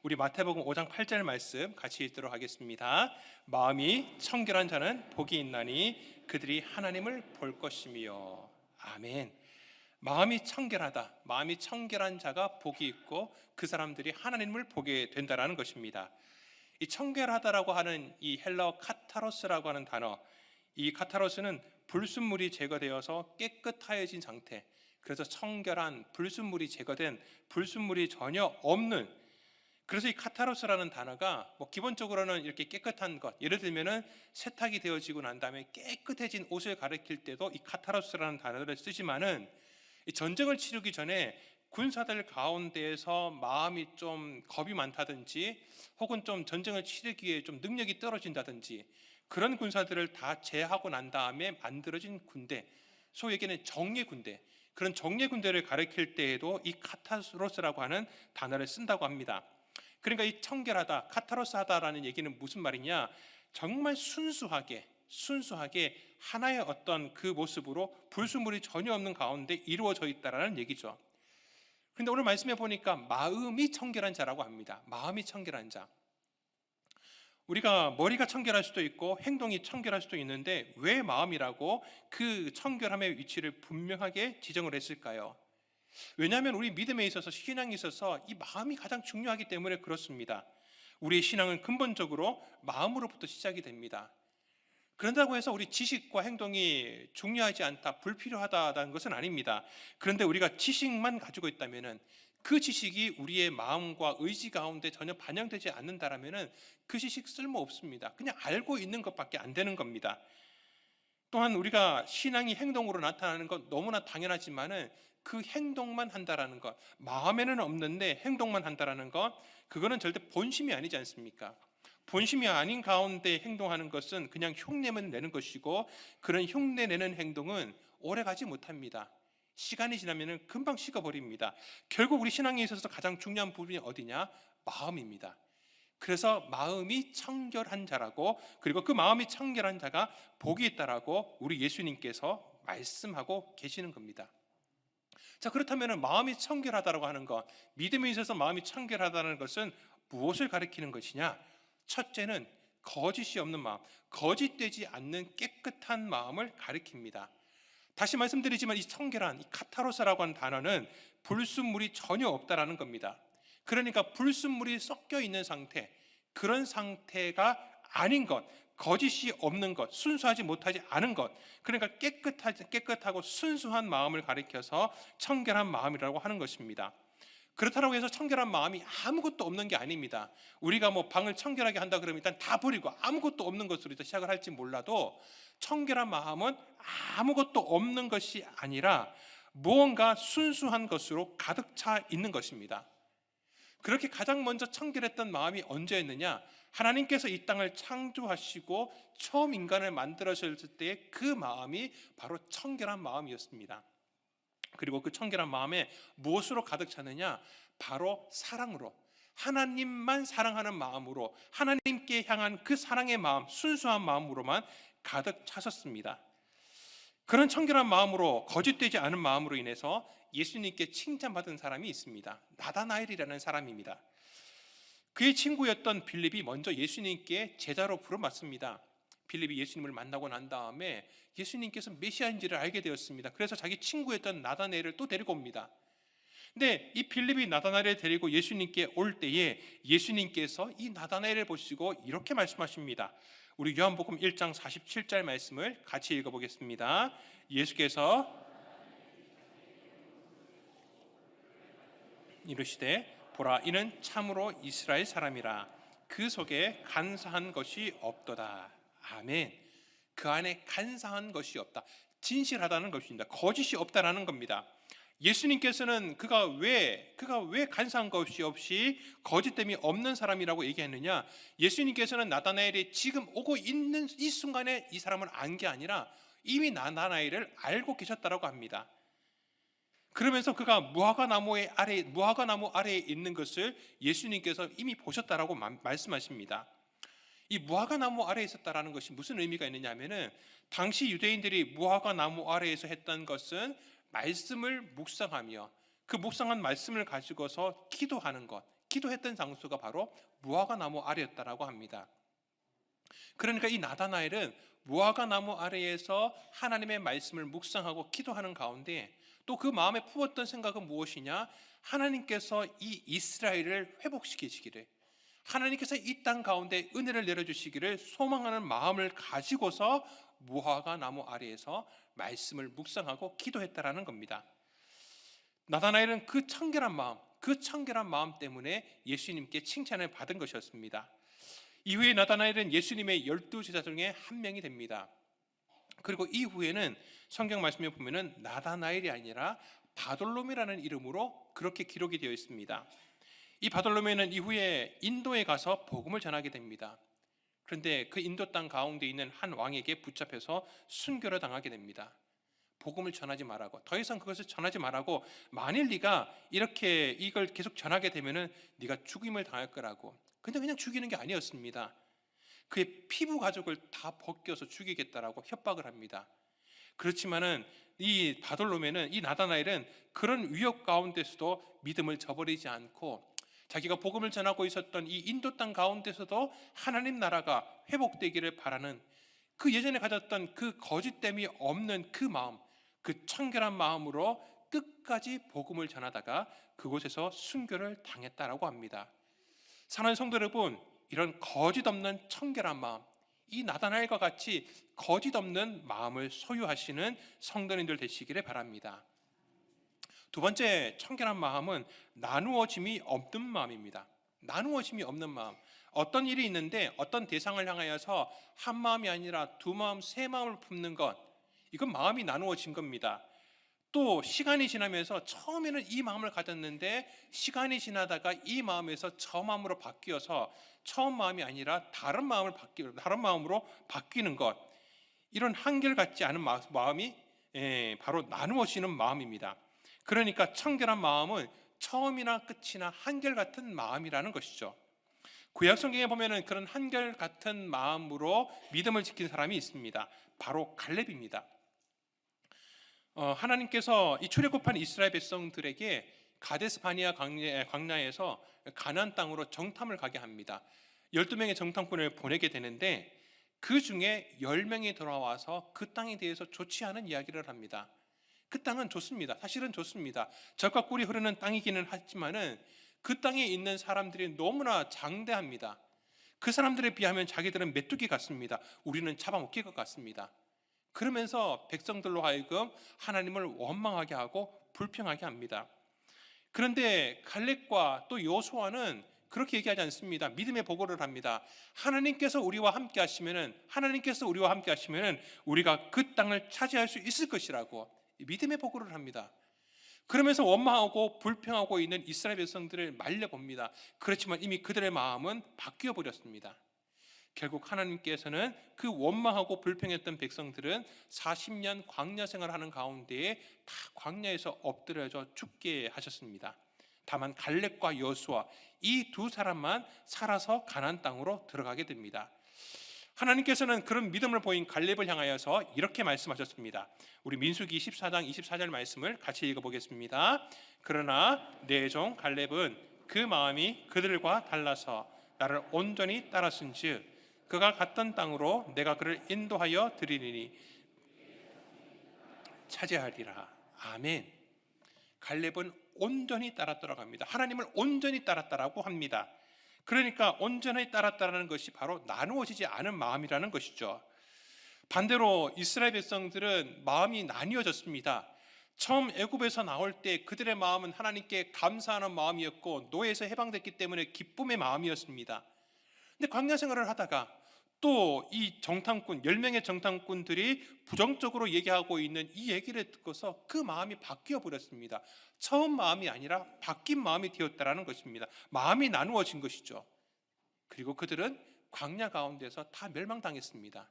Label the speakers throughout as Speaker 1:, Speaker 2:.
Speaker 1: 우리 마태복음 5장 8절 말씀 같이 읽도록 하겠습니다. 마음이 청결한 자는 복이 있나니 그들이 하나님을 볼 것이며. 아멘. 마음이 청결하다, 마음이 청결한 자가 복이 있고 그 사람들이 하나님을 보게 된다라는 것입니다. 이 청결하다라고 하는 이 헬라어 카타로스라고 하는 단어, 이 카타로스는 불순물이 제거되어서 깨끗하여진 상태, 그래서 청결한, 불순물이 제거된, 불순물이 전혀 없는, 그래서 이 카타로스라는 단어가 기본적으로는 이렇게 깨끗한 것, 예를 들면은 세탁이 되어지고 난 다음에 깨끗해진 옷을 가리킬 때도 이 카타로스라는 단어를 쓰지만은, 이 전쟁을 치르기 전에 군사들 가운데에서 마음이 좀 겁이 많다든지 혹은 좀 전쟁을 치르기에 좀 능력이 떨어진다든지 그런 군사들을 다 제하고 난 다음에 만들어진 군대, 소위 얘기는 정예 군대, 그런 정예 군대를 가리킬 때에도 이 카타로스라고 하는 단어를 쓴다고 합니다. 그러니까 이 청결하다, 카타로스하다라는 얘기는 무슨 말이냐, 정말 순수하게 하나의 어떤 그 모습으로 불순물이 전혀 없는 가운데 이루어져 있다라는 얘기죠. 그런데 오늘 말씀해 보니까 마음이 청결한 자라고 합니다. 마음이 청결한 자. 우리가 머리가 청결할 수도 있고 행동이 청결할 수도 있는데 왜 마음이라고 그 청결함의 위치를 분명하게 지정을 했을까요? 왜냐하면 우리 믿음에 있어서, 신앙에 있어서 이 마음이 가장 중요하기 때문에 그렇습니다. 우리의 신앙은 근본적으로 마음으로부터 시작이 됩니다. 그런다고 해서 우리 지식과 행동이 중요하지 않다, 불필요하다는 것은 아닙니다. 그런데 우리가 지식만 가지고 있다면, 그 지식이 우리의 마음과 의지 가운데 전혀 반영되지 않는다면 그 지식 쓸모없습니다. 그냥 알고 있는 것밖에 안 되는 겁니다. 또한 우리가 신앙이 행동으로 나타나는 것 너무나 당연하지만은 그 행동만 한다라는 것, 마음에는 없는데 행동만 한다라는 것, 그거는 절대 본심이 아니지 않습니까? 본심이 아닌 가운데 행동하는 것은 그냥 흉내만 내는 것이고, 그런 흉내 내는 행동은 오래 가지 못합니다. 시간이 지나면 금방 식어버립니다. 결국 우리 신앙에 있어서 가장 중요한 부분이 어디냐? 마음입니다. 그래서 마음이 청결한 자라고, 그리고 그 마음이 청결한 자가 복이 있다라고 우리 예수님께서 말씀하고 계시는 겁니다. 자, 그렇다면 마음이 청결하다라고 하는 것, 믿음에 있어서 마음이 청결하다는 것은 무엇을 가리키는 것이냐? 첫째는 거짓이 없는 마음, 거짓되지 않는 깨끗한 마음을 가리킵니다. 다시 말씀드리지만 이 청결한, 이 카타로스라고 하는 단어는 불순물이 전혀 없다라는 겁니다. 그러니까 불순물이 섞여 있는 상태, 그런 상태가 아닌 것, 거짓이 없는 것, 순수하지 못하지 않은 것, 그러니까 깨끗하고 순수한 마음을 가리켜서 청결한 마음이라고 하는 것입니다. 그렇다고 해서 청결한 마음이 아무것도 없는 게 아닙니다. 우리가 방을 청결하게 한다 그러면 일단 다 버리고 아무것도 없는 것으로 시작을 할지 몰라도, 청결한 마음은 아무것도 없는 것이 아니라 무언가 순수한 것으로 가득 차 있는 것입니다. 그렇게 가장 먼저 청결했던 마음이 언제였느냐? 하나님께서 이 땅을 창조하시고 처음 인간을 만들었을 때의 그 마음이 바로 청결한 마음이었습니다. 그리고 그 청결한 마음에 무엇으로 가득 차느냐? 바로 사랑으로, 하나님만 사랑하는 마음으로, 하나님께 향한 그 사랑의 마음, 순수한 마음으로만 가득 차셨습니다. 그런 청결한 마음으로, 거짓되지 않은 마음으로 인해서 예수님께 칭찬받은 사람이 있습니다. 나다나엘이라는 사람입니다. 그의 친구였던 빌립이 먼저 예수님께 제자로 부름받습니다. 빌립이 예수님을 만나고 난 다음에 예수님께서 메시아인지를 알게 되었습니다. 그래서 자기 친구였던 나다나엘을 또 데리고 옵니다. 근데 이 빌립이 나다나엘을 데리고 예수님께 올 때에 예수님께서 이 나다나엘을 보시고 이렇게 말씀하십니다. 우리 요한복음 1장 47절 말씀을 같이 읽어보겠습니다. 예수께서 이르시되 보라, 이는 참으로 이스라엘 사람이라, 그 속에 간사한 것이 없도다. 아멘. 그 안에 간사한 것이 없다, 진실하다는 것입니다. 거짓이 없다라는 겁니다. 예수님께서는 그가 왜 간사한 것이 없이 거짓됨이 없는 사람이라고 얘기했느냐? 예수님께서는 나다나엘이 지금 오고 있는 이 순간에 이 사람을 안 게 아니라 이미 나다나엘을 알고 계셨다라고 합니다. 그러면서 그가 무화과나무 아래에 있는 것을 예수님께서 이미 보셨다라고 말씀하십니다. 이 무화과나무 아래에 있었다라는 것이 무슨 의미가 있느냐 하면은, 당시 유대인들이 무화과나무 아래에서 했던 것은 말씀을 묵상하며 그 묵상한 말씀을 가지고서 기도하는 것, 기도했던 장소가 바로 무화과 나무 아래였다라고 합니다. 그러니까 이 나다나엘은 무화과 나무 아래에서 하나님의 말씀을 묵상하고 기도하는 가운데 또 그 마음에 품었던 생각은 무엇이냐? 하나님께서 이 이스라엘을 회복시키시기를, 하나님께서 이 땅 가운데 은혜를 내려주시기를 소망하는 마음을 가지고서 무화과 나무 아래에서 말씀을 묵상하고 기도했다라는 겁니다. 나다나엘은 그 청결한 마음 때문에 예수님께 칭찬을 받은 것이었습니다. 이후에 나다나엘은 예수님의 12제자 중에 한 명이 됩니다. 그리고 이후에는 성경 말씀에 보면은 나다나엘이 아니라 바돌롬이라는 이름으로 그렇게 기록이 되어 있습니다. 이 바돌로메는 이후에 인도에 가서 복음을 전하게 됩니다. 그런데 그 인도 땅 가운데 있는 한 왕에게 붙잡혀서 순교를 당하게 됩니다. 복음을 전하지 말라고, 더 이상 그것을 전하지 말라고, 만일 네가 이렇게 이걸 계속 전하게 되면은 네가 죽임을 당할 거라고. 근데 그냥 죽이는 게 아니었습니다. 그의 피부 가죽을 다 벗겨서 죽이겠다라고 협박을 합니다. 그렇지만은 이 바돌로메는, 이 나다나엘은 그런 위협 가운데서도 믿음을 저버리지 않고 자기가 복음을 전하고 있었던 이 인도 땅 가운데서도 하나님 나라가 회복되기를 바라는, 그 예전에 가졌던 그 거짓됨이 없는 그 마음, 그 청결한 마음으로 끝까지 복음을 전하다가 그곳에서 순교를 당했다라고 합니다. 사랑하는 성도 여러분, 이런 거짓 없는 청결한 마음, 이 나다나엘과 같이 거짓 없는 마음을 소유하시는 성도님들 되시기를 바랍니다. 두 번째 청결한 마음은 나누어짐이 없는 마음입니다. 나누어짐이 없는 마음. 어떤 일이 있는데 어떤 대상을 향하여서 한 마음이 아니라 두 마음, 세 마음을 품는 것, 이건 마음이 나누어진 겁니다. 또 시간이 지나면서 처음에는 이 마음을 가졌는데 시간이 지나다가 이 마음에서 저 마음으로 바뀌어서 처음 마음이 아니라 다른 마음으로 바뀌는 것, 이런 한결같지 않은 마음이 바로 나누어지는 마음입니다. 그러니까 청결한 마음은 처음이나 끝이나 한결같은 마음이라는 것이죠. 구약 성경에 보면은 그런 한결같은 마음으로 믿음을 지킨 사람이 있습니다. 바로 갈렙입니다. 하나님께서 이 출애굽한 이스라엘 백성들에게 가데스 바니아 광야에서 가나안 땅으로 정탐을 가게 합니다. 12명의 정탐꾼을 보내게 되는데 그 중에 10명이 돌아와서 그 땅에 대해서 좋지 않은 이야기를 합니다. 그 땅은 좋습니다. 사실은 좋습니다. 젖과 꿀이 흐르는 땅이기는 하지만은 그 땅에 있는 사람들이 너무나 장대합니다. 그 사람들에 비하면 자기들은 메뚜기 같습니다. 우리는 잡아먹힐 것 같습니다. 그러면서 백성들로 하여금 하나님을 원망하게 하고 불평하게 합니다. 그런데 갈렙과 또 여호수아는 그렇게 얘기하지 않습니다. 믿음의 보고를 합니다. 하나님께서 우리와 함께 하시면은 우리가 그 땅을 차지할 수 있을 것이라고 믿음의 보고를 합니다. 그러면서 원망하고 불평하고 있는 이스라엘 백성들을 말려봅니다. 그렇지만 이미 그들의 마음은 바뀌어 버렸습니다. 결국 하나님께서는 그 원망하고 불평했던 백성들은 40년 광야 생활하는 가운데에 다 광야에서 엎드려져 죽게 하셨습니다. 다만 갈렙과 여호수아, 이 두 사람만 살아서 가나안 땅으로 들어가게 됩니다. 하나님께서는 그런 믿음을 보인 갈렙을 향하여서 이렇게 말씀하셨습니다. 우리 민수기 14장 24절 말씀을 같이 읽어보겠습니다. 그러나 내 종 갈렙은 그 마음이 그들과 달라서 나를 온전히 따랐은즉 그가 갔던 땅으로 내가 그를 인도하여 드리리니 차지하리라. 아멘. 갈렙은 온전히 따랐다고 합니다. 하나님을 온전히 따랐다라고 합니다. 그러니까 온전히 따랐다는 것이 바로 나누어지지 않은 마음이라는 것이죠. 반대로 이스라엘 백성들은 마음이 나뉘어졌습니다. 처음 애굽에서 나올 때 그들의 마음은 하나님께 감사하는 마음이었고 노예에서 해방됐기 때문에 기쁨의 마음이었습니다. 근데 광야 생활을 하다가 또 이 정탐꾼, 10명의 정탐꾼들이 부정적으로 얘기하고 있는 이 얘기를 듣고서 그 마음이 바뀌어 버렸습니다. 처음 마음이 아니라 바뀐 마음이 되었다라는 것입니다. 마음이 나누어진 것이죠. 그리고 그들은 광야 가운데서 다 멸망당했습니다.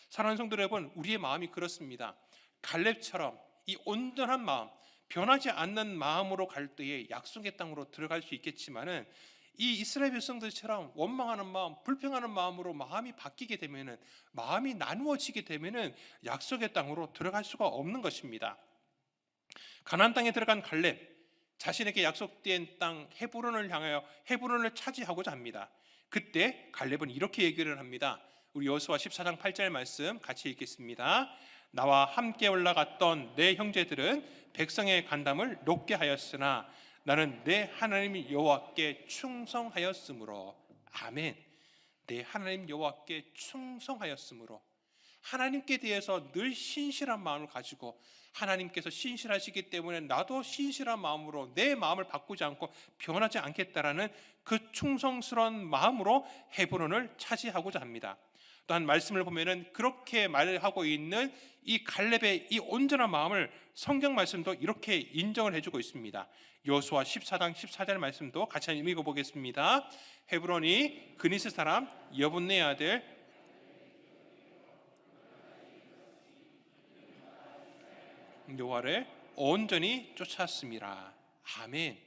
Speaker 1: 사랑하는 성도 여러분, 우리의 마음이 그렇습니다. 갈렙처럼 이 온전한 마음, 변하지 않는 마음으로 갈 때에 약속의 땅으로 들어갈 수 있겠지만은 이 이스라엘 백성들처럼 원망하는 마음, 불평하는 마음으로 마음이 바뀌게 되면은, 마음이 나누어지게 되면은 약속의 땅으로 들어갈 수가 없는 것입니다. 가나안 땅에 들어간 갈렙, 자신에게 약속된 땅 헤브론을 향하여 헤브론을 차지하고자 합니다. 그때 갈렙은 이렇게 얘기를 합니다. 우리 여호수아 14장 8절 말씀 같이 읽겠습니다. 나와 함께 올라갔던 내 형제들은 백성의 간담을 높게 하였으나 나는 내 하나님 여호와께 충성하였으므로. 아멘. 내 하나님 여호와께 충성하였으므로. 하나님께 대해서 늘 신실한 마음을 가지고 하나님께서 신실하시기 때문에 나도 신실한 마음으로 내 마음을 바꾸지 않고 변하지 않겠다라는 그 충성스러운 마음으로 헤브론을 차지하고자 합니다. 또한 말씀을 보면은 그렇게 말하고 있는 이 갈렙의 이 온전한 마음을 성경 말씀도 이렇게 인정을 해주고 있습니다. 여호수아 14장 14절 말씀도 같이 한번 읽어보겠습니다. 헤브론이 그니스 사람 여분네 아들 여호와를 온전히 쫓았습니다. 아멘.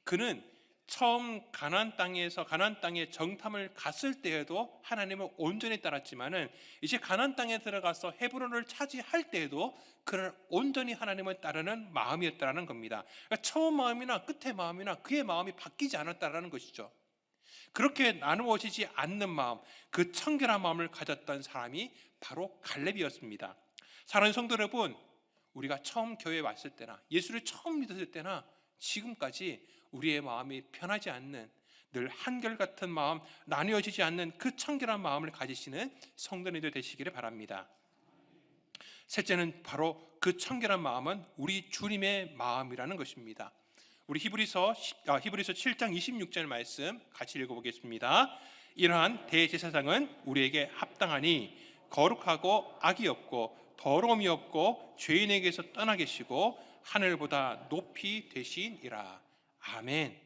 Speaker 1: 그는 처음 가나안 땅에 정탐을 갔을 때에도 하나님을 온전히 따랐지만은 이제 가나안 땅에 들어가서 헤브론을 차지할 때에도 그를 온전히 하나님을 따르는 마음이었다라는 겁니다. 그러니까 처음 마음이나 끝의 마음이나 그의 마음이 바뀌지 않았다라는 것이죠. 그렇게 나누어지지 않는 마음, 그 청결한 마음을 가졌던 사람이 바로 갈렙이었습니다. 사랑하는 성도 여러분, 우리가 처음 교회에 왔을 때나 예수를 처음 믿었을 때나 지금까지 우리의 마음이 변하지 않는 늘 한결같은 마음, 나뉘어지지 않는 그 청결한 마음을 가지시는 성도님들 되시기를 바랍니다. 셋째는 바로 그 청결한 마음은 우리 주님의 마음이라는 것입니다. 우리 히브리서 7장 26절 말씀 같이 읽어보겠습니다. 이러한 대제사장은 우리에게 합당하니 거룩하고 악이 없고 더러움이 없고 죄인에게서 떠나 계시고 하늘보다 높이 되시니라. 아멘.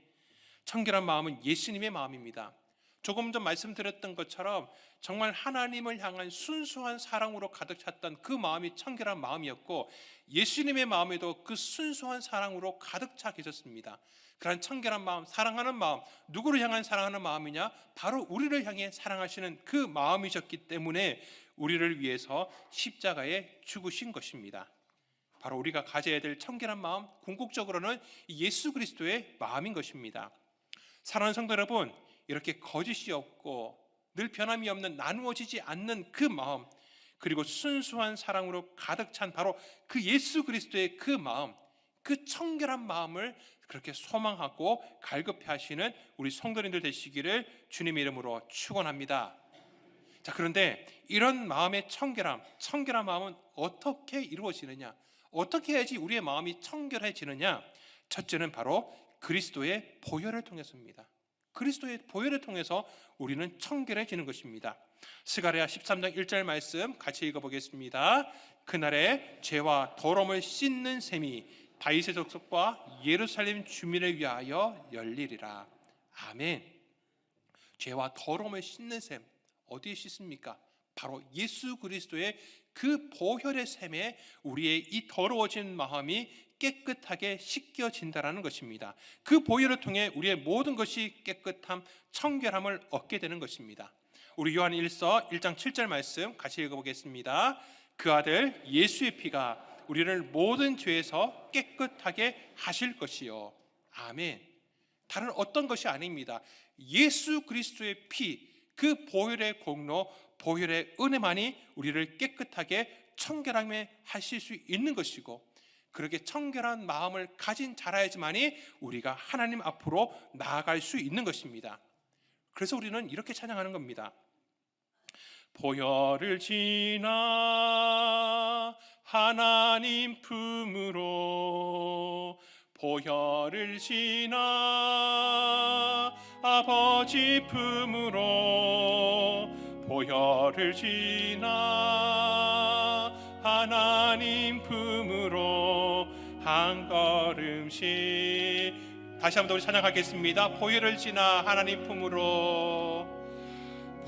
Speaker 1: 청결한 마음은 예수님의 마음입니다. 조금 전 말씀드렸던 것처럼 정말 하나님을 향한 순수한 사랑으로 가득 찼던 그 마음이 청결한 마음이었고 예수님의 마음에도 그 순수한 사랑으로 가득 차 계셨습니다. 그런 청결한 마음, 사랑하는 마음, 누구를 향한 사랑하는 마음이냐? 바로 우리를 향해 사랑하시는 그 마음이셨기 때문에 우리를 위해서 십자가에 죽으신 것입니다. 바로 우리가 가져야 될 청결한 마음, 궁극적으로는 예수 그리스도의 마음인 것입니다. 사랑하는 성도 여러분, 이렇게 거짓이 없고 늘 변함이 없는 나누어지지 않는 그 마음, 그리고 순수한 사랑으로 가득 찬 바로 그 예수 그리스도의 그 마음, 그 청결한 마음을 그렇게 소망하고 갈급해 하시는 우리 성도님들 되시기를 주님의 이름으로 축원합니다. 자, 그런데 이런 마음의 청결한 마음은 어떻게 이루어지느냐? 어떻게 해야지 우리의 마음이 청결해지느냐? 첫째는 바로 그리스도의 보혈을 통해서입니다. 그리스도의 보혈을 통해서 우리는 청결해지는 것입니다. 스가랴 13장 1절 말씀 같이 읽어보겠습니다. 그날에 죄와 더러움을 씻는 셈이 다윗의 족속과 예루살렘 주민을 위하여 열리리라. 아멘. 죄와 더러움을 씻는 셈, 어디에 씻습니까? 바로 예수 그리스도의 그 보혈의 셈에 우리의 이 더러워진 마음이 깨끗하게 씻겨진다라는 것입니다. 그 보혈을 통해 우리의 모든 것이 깨끗함, 청결함을 얻게 되는 것입니다. 우리 요한 1서 1장 7절 말씀 같이 읽어보겠습니다. 그 아들 예수의 피가 우리를 모든 죄에서 깨끗하게 하실 것이요. 아멘. 다른 어떤 것이 아닙니다. 예수 그리스도의 피, 그 보혈의 공로, 보혈의 은혜만이 우리를 깨끗하게 청결하게 하실 수 있는 것이고, 그렇게 청결한 마음을 가진 자라야지만이 우리가 하나님 앞으로 나아갈 수 있는 것입니다. 그래서 우리는 이렇게 찬양하는 겁니다. 보혈을 지나 하나님 품으로, 보혈을 지나 아버지 품으로, 보혈을 지나 하나님 품으로 한 걸음씩. 다시 한번 우리 찬양하겠습니다. 보혈을 지나 하나님 품으로,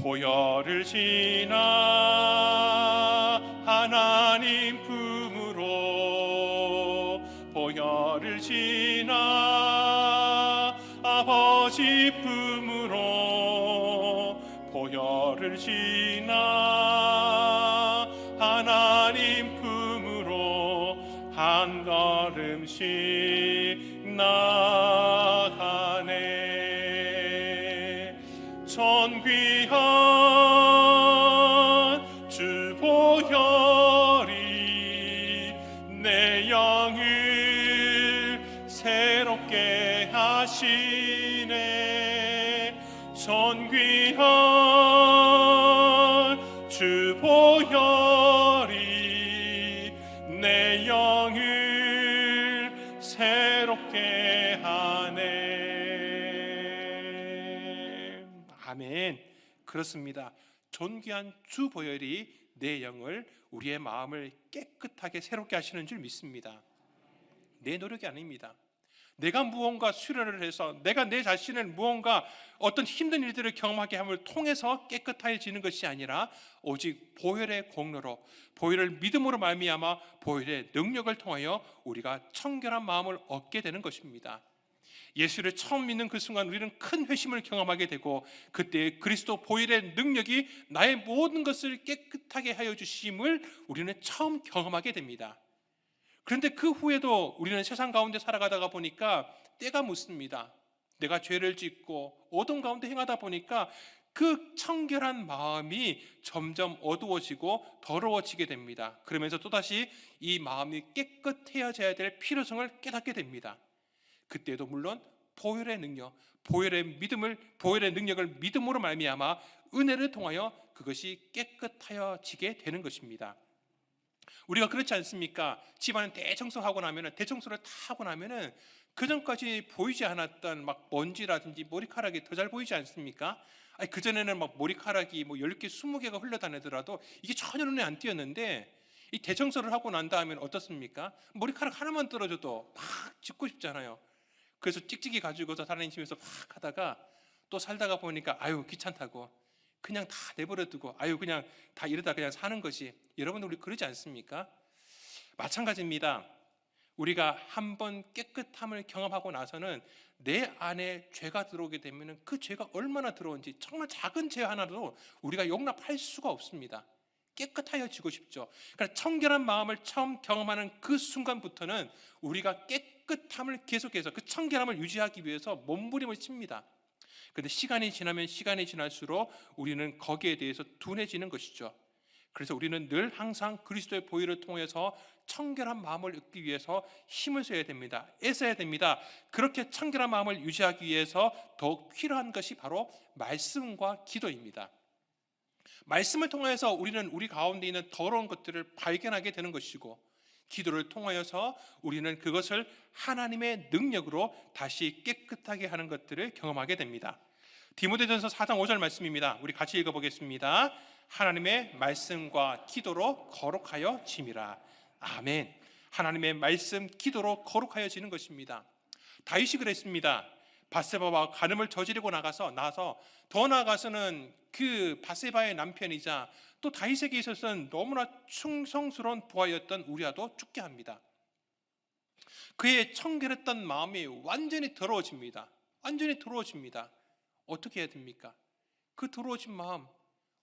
Speaker 1: 보혈을 지나 하나님 품으로, 보혈을 지나 아버지 품으로, 보혈을 지나 하나님 품으로 한 걸음씩
Speaker 2: 나가네. 존귀한 주 보혈이 내 영을 새롭게 하시네. 존귀한 주 보혈이 내 영을 새롭게 하네.
Speaker 1: 아멘. 그렇습니다. 존귀한 주 보혈이 내 영을, 우리의 마음을 깨끗하게 새롭게 하시는 줄 믿습니다. 내 노력이 아닙니다. 내가 무언가 수련을 해서 내가 내 자신을 무언가 어떤 힘든 일들을 경험하게 함을 통해서 깨끗해지는 것이 아니라 오직 보혈의 공로로, 보혈을 믿음으로 말미암아 보혈의 능력을 통하여 우리가 청결한 마음을 얻게 되는 것입니다. 예수를 처음 믿는 그 순간 우리는 큰 회심을 경험하게 되고, 그때 그리스도 보혈의 능력이 나의 모든 것을 깨끗하게 하여 주심을 우리는 처음 경험하게 됩니다. 그런데 그 후에도 우리는 세상 가운데 살아가다가 보니까 때가 묻습니다. 내가 죄를 짓고 어둠 가운데 행하다 보니까 그 청결한 마음이 점점 어두워지고 더러워지게 됩니다. 그러면서 또다시 이 마음이 깨끗해져야 될 필요성을 깨닫게 됩니다. 그때도 물론 보혈의 능력, 보혈의 능력을 믿음으로 말미암아 은혜를 통하여 그것이 깨끗하여지게 되는 것입니다. 우리가 그렇지 않습니까? 집안을 대청소하고 나면은, 대청소를 다 하고 나면은 그 전까지 보이지 않았던 막 먼지라든지 머리카락이 더 잘 보이지 않습니까? 아니, 그 전에는 막 머리카락이 뭐 10개, 20개가 흘러다니더라도 이게 전혀 눈에 안 띄었는데, 이 대청소를 하고 난 다음엔 어떻습니까? 머리카락 하나만 떨어져도 막 짚고 싶잖아요. 그래서 찍찍이 가지고서 다니시면서 막 하다가 또 살다가 보니까 아유 귀찮다고 그냥 다 내버려 두고 아유 그냥 다 이러다 그냥 사는 것이, 여러분 우리 그러지 않습니까? 마찬가지입니다. 우리가 한번 깨끗함을 경험하고 나서는 내 안에 죄가 들어오게 되면 그 죄가 얼마나 들어온지, 정말 작은 죄 하나도 우리가 용납할 수가 없습니다. 깨끗하여지고 싶죠. 그러니까 청결한 마음을 처음 경험하는 그 순간부터는 우리가 깨끗함을 계속해서 그 청결함을 유지하기 위해서 몸부림을 칩니다. 그런데 시간이 지나면 시간이 지날수록 우리는 거기에 대해서 둔해지는 것이죠. 그래서 우리는 늘 항상 그리스도의 보혈을 통해서 청결한 마음을 얻기 위해서 힘을 써야 됩니다. 애써야 됩니다. 그렇게 청결한 마음을 유지하기 위해서 더욱 필요한 것이 바로 말씀과 기도입니다. 말씀을 통해서 우리는 우리 가운데 있는 더러운 것들을 발견하게 되는 것이고, 기도를 통하여서 우리는 그것을 하나님의 능력으로 다시 깨끗하게 하는 것들을 경험하게 됩니다. 디모데전서 4장 5절 말씀입니다. 우리 같이 읽어보겠습니다. 하나님의 말씀과 기도로 거룩하여 짐이라. 아멘. 하나님의 말씀, 기도로 거룩하여지는 것입니다. 다윗이 그랬습니다. 밧세바와 간음을 저지르고 나서 더 나아가서는 그 밧세바의 남편이자 또 다윗에게 있어서는 너무나 충성스러운 부하였던 우리아도 죽게 합니다. 그의 청결했던 마음이 완전히 더러워집니다. 완전히 더러워집니다. 어떻게 해야 됩니까? 그 더러워진 마음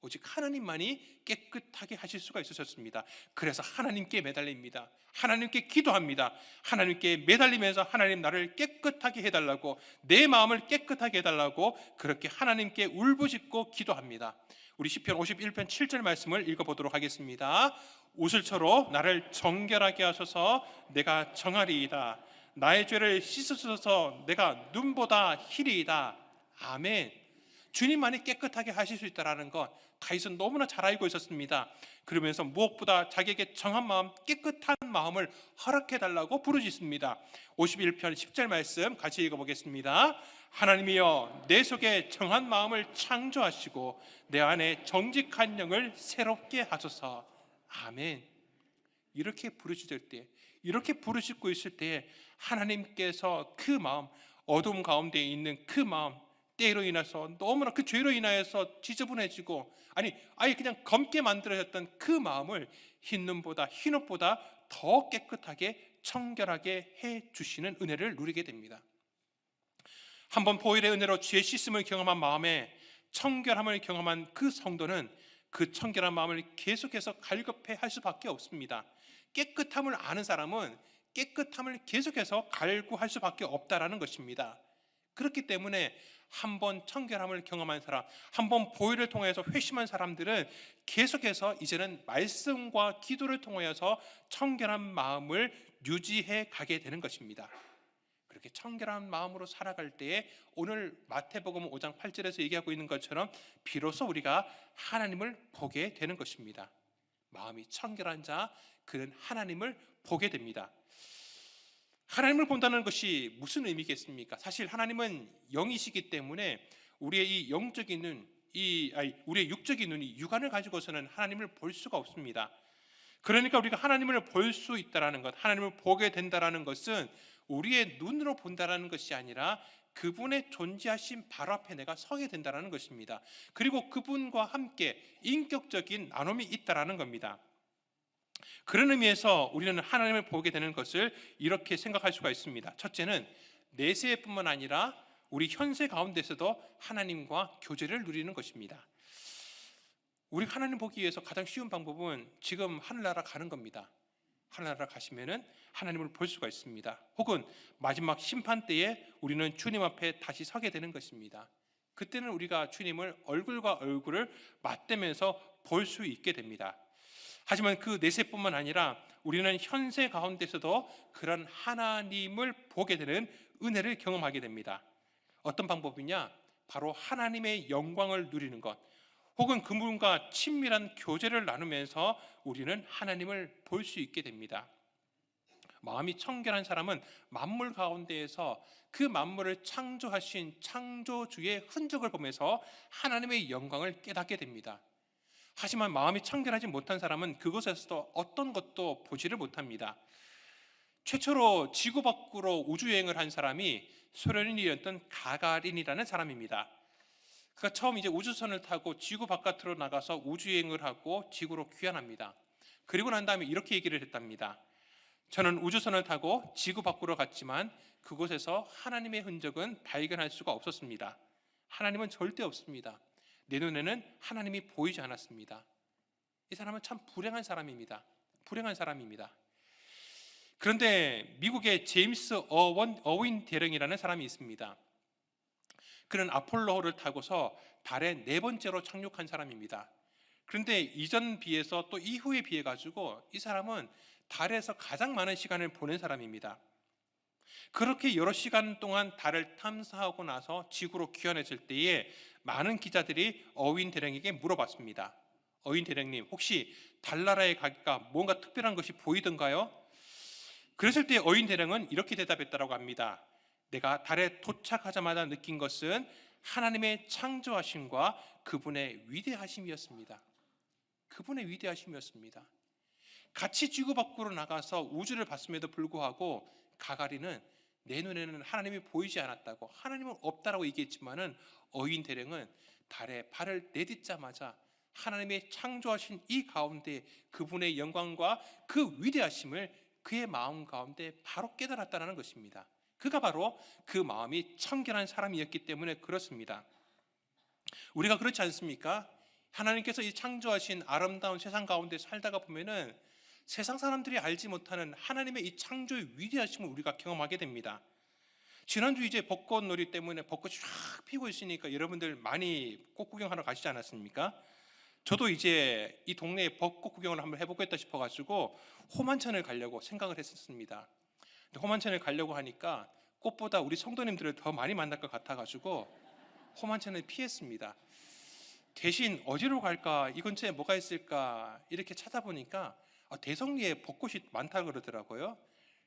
Speaker 1: 오직 하나님만이 깨끗하게 하실 수가 있으셨습니다. 그래서 하나님께 매달립니다. 하나님께 기도합니다. 하나님께 매달리면서 하나님 나를 깨끗하게 해달라고, 내 마음을 깨끗하게 해달라고 그렇게 하나님께 울부짖고 기도합니다. 우리 시편 51편 7절 말씀을 읽어보도록 하겠습니다. 웃을처로 나를 정결하게 하소서. 내가 정하리이다. 나의 죄를 씻으소서. 내가 눈보다 희리이다. 아멘. 주님만이 깨끗하게 하실 수 있다는 것 다윗은 너무나 잘 알고 있었습니다. 그러면서 무엇보다 자기에게 정한 마음, 깨끗한 마음을 허락해달라고 부르짖습니다. 51편 10절 말씀 같이 읽어보겠습니다. 하나님이여 내 속에 정한 마음을 창조하시고 내 안에 정직한 영을 새롭게 하소서. 아멘. 이렇게 부르짖을 때, 이렇게 부르짖고 있을 때 하나님께서 그 마음, 어둠 가운데 있는 그 마음, 때로 인해서 너무나 그 죄로 인하여서 지저분해지고 아예 그냥 검게 만들어졌던 그 마음을 흰눈보다 흰옷보다 더 깨끗하게 청결하게 해주시는 은혜를 누리게 됩니다. 한번 보혈의 은혜로 죄 씻음을 경험한 마음에 청결함을 경험한 그 성도는 그 청결한 마음을 계속해서 갈급해 할 수밖에 없습니다. 깨끗함을 아는 사람은 깨끗함을 계속해서 갈구할 수밖에 없다라는 것입니다. 그렇기 때문에 한번 청결함을 경험한 사람, 한번 보혈을 통해서 회심한 사람들은 계속해서 이제는 말씀과 기도를 통하여서 청결한 마음을 유지해 가게 되는 것입니다. 그렇게 청결한 마음으로 살아갈 때에 오늘 마태복음 5장 8절에서 얘기하고 있는 것처럼 비로소 우리가 하나님을 보게 되는 것입니다. 마음이 청결한 자, 그는 하나님을 보게 됩니다. 하나님을 본다는 것이 무슨 의미겠습니까? 사실 하나님은 영이시기 때문에 우리의 이 영적인 눈, 우리의 육적인 눈이 육안을 가지고서는 하나님을 볼 수가 없습니다. 그러니까 우리가 하나님을 볼 수 있다라는 것, 하나님을 보게 된다라는 것은 우리의 눈으로 본다라는 것이 아니라 그분의 존재하신 바로 앞에 내가 서게 된다라는 것입니다. 그리고 그분과 함께 인격적인 나눔이 있다라는 겁니다. 그런 의미에서 우리는 하나님을 보게 되는 것을 이렇게 생각할 수가 있습니다. 첫째는 내세뿐만 아니라 우리 현세 가운데서도 하나님과 교제를 누리는 것입니다. 우리가 하나님 보기 위해서 가장 쉬운 방법은 지금 하늘나라 가는 겁니다. 하늘나라 가시면은 하나님을 볼 수가 있습니다. 혹은 마지막 심판 때에 우리는 주님 앞에 다시 서게 되는 것입니다. 그때는 우리가 주님을 얼굴과 얼굴을 맞대면서 볼 수 있게 됩니다. 하지만 그 내세뿐만 아니라 우리는 현세 가운데서도 그런 하나님을 보게 되는 은혜를 경험하게 됩니다. 어떤 방법이냐? 바로 하나님의 영광을 누리는 것, 혹은 그분과 친밀한 교제를 나누면서 우리는 하나님을 볼 수 있게 됩니다. 마음이 청결한 사람은 만물 가운데에서 그 만물을 창조하신 창조주의 흔적을 보면서 하나님의 영광을 깨닫게 됩니다. 하지만 마음이 청결하지 못한 사람은 그곳에서도 어떤 것도 보지를 못합니다. 최초로 지구 밖으로 우주여행을 한 사람이 소련인이었던 가가린이라는 사람입니다. 그가 처음 이제 우주선을 타고 지구 바깥으로 나가서 우주여행을 하고 지구로 귀환합니다. 그리고 난 다음에 이렇게 얘기를 했답니다. 저는 우주선을 타고 지구 밖으로 갔지만 그곳에서 하나님의 흔적은 발견할 수가 없었습니다. 하나님은 절대 없습니다. 내 눈에는 하나님이 보이지 않았습니다. 이 사람은 참 불행한 사람입니다. 불행한 사람입니다. 그런데 미국의 제임스 어윈 대령이라는 사람이 있습니다. 그는 아폴로호를 타고서 달에 4번째로 착륙한 사람입니다. 그런데 이전 비해서 또 이후에 비해 가지고 이 사람은 달에서 가장 많은 시간을 보낸 사람입니다. 그렇게 여러 시간 동안 달을 탐사하고 나서 지구로 귀환했을 때에 많은 기자들이 어윈 대령에게 물어봤습니다. 어윈 대령님, 혹시 달나라에 가기가 뭔가 특별한 것이 보이던가요? 그랬을 때 어윈 대령은 이렇게 대답했다고 합니다. 내가 달에 도착하자마자 느낀 것은 하나님의 창조하심과 그분의 위대하심이었습니다. 그분의 위대하심이었습니다. 같이 지구 밖으로 나가서 우주를 봤음에도 불구하고 가가린은 내 눈에는 하나님이 보이지 않았다고, 하나님은 없다라고 얘기했지만은 어윈 대령은 달에 발을 내딛자마자 하나님의 창조하신 이 가운데 그분의 영광과 그 위대하심을 그의 마음 가운데 바로 깨달았다는 것입니다. 그가 바로 그 마음이 청결한 사람이었기 때문에 그렇습니다. 우리가 그렇지 않습니까? 하나님께서 이 창조하신 아름다운 세상 가운데 살다가 보면은 세상 사람들이 알지 못하는 하나님의 이 창조의 위대하심을 우리가 경험하게 됩니다. 지난주 이제 벚꽃놀이 때문에 벚꽃이 쫙 피고 있으니까 여러분들 많이 꽃 구경하러 가시지 않았습니까? 저도 이제 이 동네에 벚꽃 구경을 한번 해보겠다 싶어가지고 호만천을 가려고 생각을 했었습니다. 근데 호만천을 가려고 하니까 꽃보다 우리 성도님들을 더 많이 만날 것 같아가지고 호만천을 피했습니다. 대신 어디로 갈까? 이 근처에 뭐가 있을까? 이렇게 찾아보니까 대성리에 벚꽃이 많다 그러더라고요.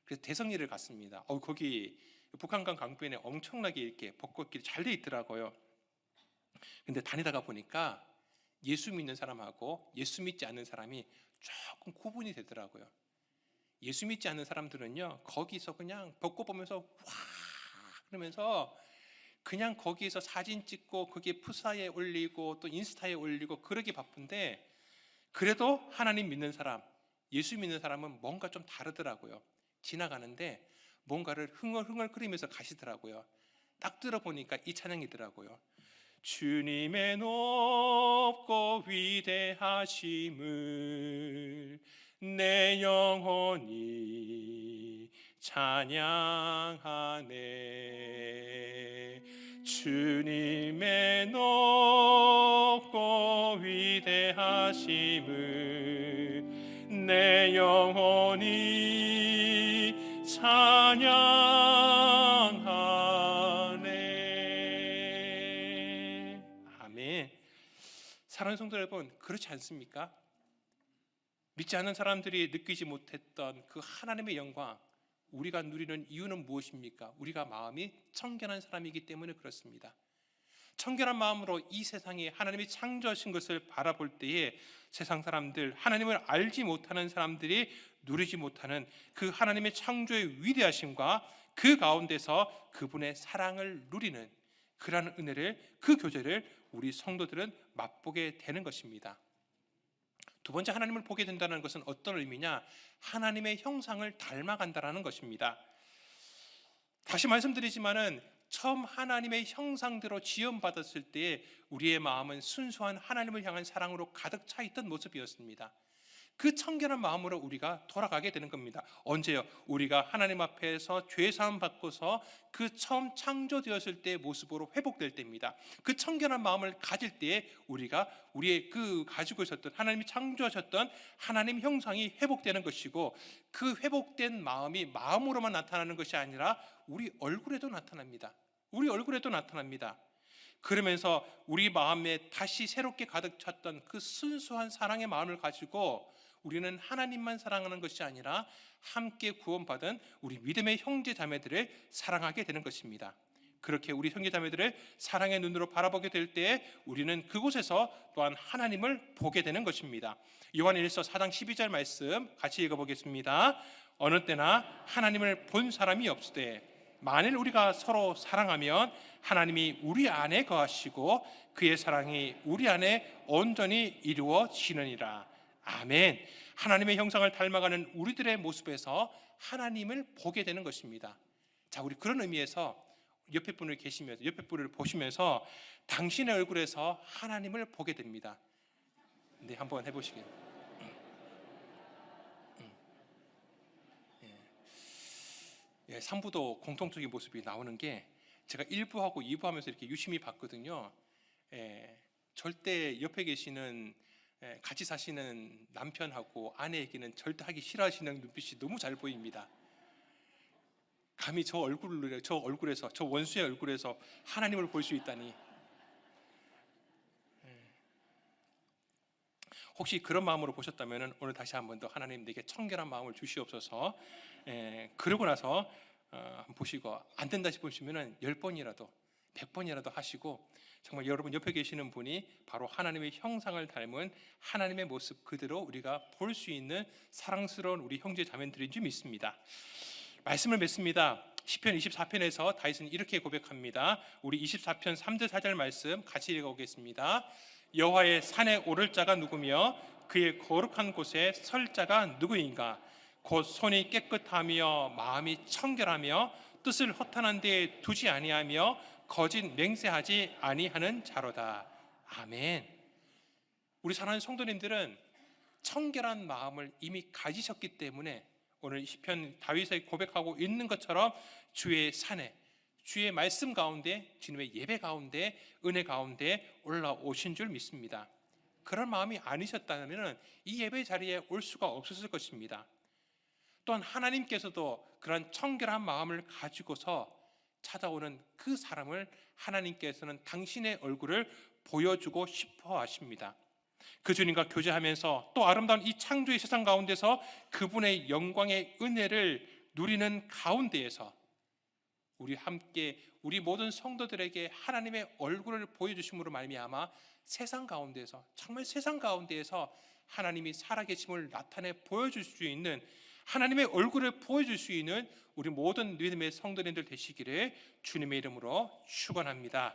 Speaker 1: 그래서 대성리를 갔습니다. 거기 북한강 강변에 엄청나게 이렇게 벚꽃길이 잘 돼 있더라고요. 근데 다니다가 보니까 예수 믿는 사람하고 예수 믿지 않는 사람이 조금 구분이 되더라고요. 예수 믿지 않는 사람들은요, 거기서 그냥 벚꽃 보면서 와 그러면서 그냥 거기에서 사진 찍고 그게 푸사에 올리고 또 인스타에 올리고 그러기 바쁜데, 그래도 하나님 믿는 사람, 예수 믿는 사람은 뭔가 좀 다르더라고요. 지나가는데 뭔가를 흥얼흥얼거리면서 가시더라고요. 딱 들어보니까 이 찬양이더라고요. 주님의 높고 위대하심을 내 영혼이 찬양하네. 주님의 높고 위대하심을 내 영혼이 찬양하네. 아멘. 사랑하는 성도 여러분, 그렇지 않습니까? 믿지 않는 사람들이 느끼지 못했던 그 하나님의 영광, 우리가 누리는 이유는 무엇입니까? 우리가 마음이 청결한 사람이기 때문에 그렇습니다. 청결한 마음으로 이 세상에 하나님이 창조하신 것을 바라볼 때에 세상 사람들, 하나님을 알지 못하는 사람들이 누리지 못하는 그 하나님의 창조의 위대하심과 그 가운데서 그분의 사랑을 누리는 그러한 은혜를, 그 교제를 우리 성도들은 맛보게 되는 것입니다. 두 번째, 하나님을 보게 된다는 것은 어떤 의미냐? 하나님의 형상을 닮아간다는 것입니다. 다시 말씀드리지만은 처음 하나님의 형상대로 지음받았을 때 우리의 마음은 순수한 하나님을 향한 사랑으로 가득 차 있던 모습이었습니다. 그 청결한 마음으로 우리가 돌아가게 되는 겁니다. 언제요? 우리가 하나님 앞에서 죄사함 받고서 그 처음 창조되었을 때의 모습으로 회복될 때입니다. 그 청결한 마음을 가질 때에 우리가 우리의 그 가지고 있었던 하나님이 창조하셨던 하나님 형상이 회복되는 것이고, 그 회복된 마음이 마음으로만 나타나는 것이 아니라 우리 얼굴에도 나타납니다. 우리 얼굴에도 나타납니다. 그러면서 우리 마음에 다시 새롭게 가득 찼던 그 순수한 사랑의 마음을 가지고 우리는 하나님만 사랑하는 것이 아니라 함께 구원받은 우리 믿음의 형제 자매들을 사랑하게 되는 것입니다. 그렇게 우리 형제 자매들을 사랑의 눈으로 바라보게 될 때에 우리는 그곳에서 또한 하나님을 보게 되는 것입니다. 요한일서 4장 12절 말씀 같이 읽어보겠습니다. 어느 때나 하나님을 본 사람이 없으되 만일 우리가 서로 사랑하면 하나님이 우리 안에 거하시고 그의 사랑이 우리 안에 온전히 이루어지느니라. 아멘. 하나님의 형상을 닮아가는 우리들의 모습에서 하나님을 보게 되는 것입니다. 자, 우리 그런 의미에서 옆에 분을 보시면서 당신의 얼굴에서 하나님을 보게 됩니다. 네, 한번 해보시게요. 예, 3부도 공통적인 모습이 나오는 게 제가 1부하고 2부 하면서 이렇게 유심히 봤거든요. 절대 옆에 계시는 같이 사시는 남편하고 아내에게는 절대 하기 싫어하시는 눈빛이 너무 잘 보입니다. 감히 저 얼굴에서, 저 원수의 얼굴에서 하나님을 볼 수 있다니. 혹시 그런 마음으로 보셨다면 오늘 다시 한 번 더 하나님 내게 청결한 마음을 주시옵소서. 그러고 나서 한번 보시고 안 된다 싶으시면 10번이라도 100번이라도 하시고, 정말 여러분 옆에 계시는 분이 바로 하나님의 형상을 닮은 하나님의 모습 그대로 우리가 볼 수 있는 사랑스러운 우리 형제 자매들인 줄 믿습니다. 말씀을 맺습니다. 시편 24편에서 다윗은 이렇게 고백합니다. 우리 24편 3절 4절 말씀 같이 읽어보겠습니다. 여호와의 산에 오를 자가 누구며 그의 거룩한 곳에 설 자가 누구인가? 곧 손이 깨끗하며 마음이 청결하며 뜻을 허탄한 데에 두지 아니하며 거짓 맹세하지 아니하는 자로다. 아멘. 우리 사랑하는 성도님들은 청결한 마음을 이미 가지셨기 때문에 오늘 시편 다윗이 고백하고 있는 것처럼 주의 산에, 주의 말씀 가운데, 주님의 예배 가운데, 은혜 가운데 올라오신 줄 믿습니다. 그런 마음이 아니셨다면 이 예배 자리에 올 수가 없었을 것입니다. 또한 하나님께서도 그런 청결한 마음을 가지고서 찾아오는 그 사람을 하나님께서는 당신의 얼굴을 보여주고 싶어 하십니다. 그 주님과 교제하면서 또 아름다운 이 창조의 세상 가운데서 그분의 영광의 은혜를 누리는 가운데에서 우리 함께 우리 모든 성도들에게 하나님의 얼굴을 보여주심으로 말미암아 세상 가운데에서, 정말 세상 가운데에서 하나님이 살아계심을 나타내 보여줄 수 있는, 하나님의 얼굴을 보여줄 수 있는 우리 모든 믿음의 성도님들 되시기를 주님의 이름으로 축원합니다.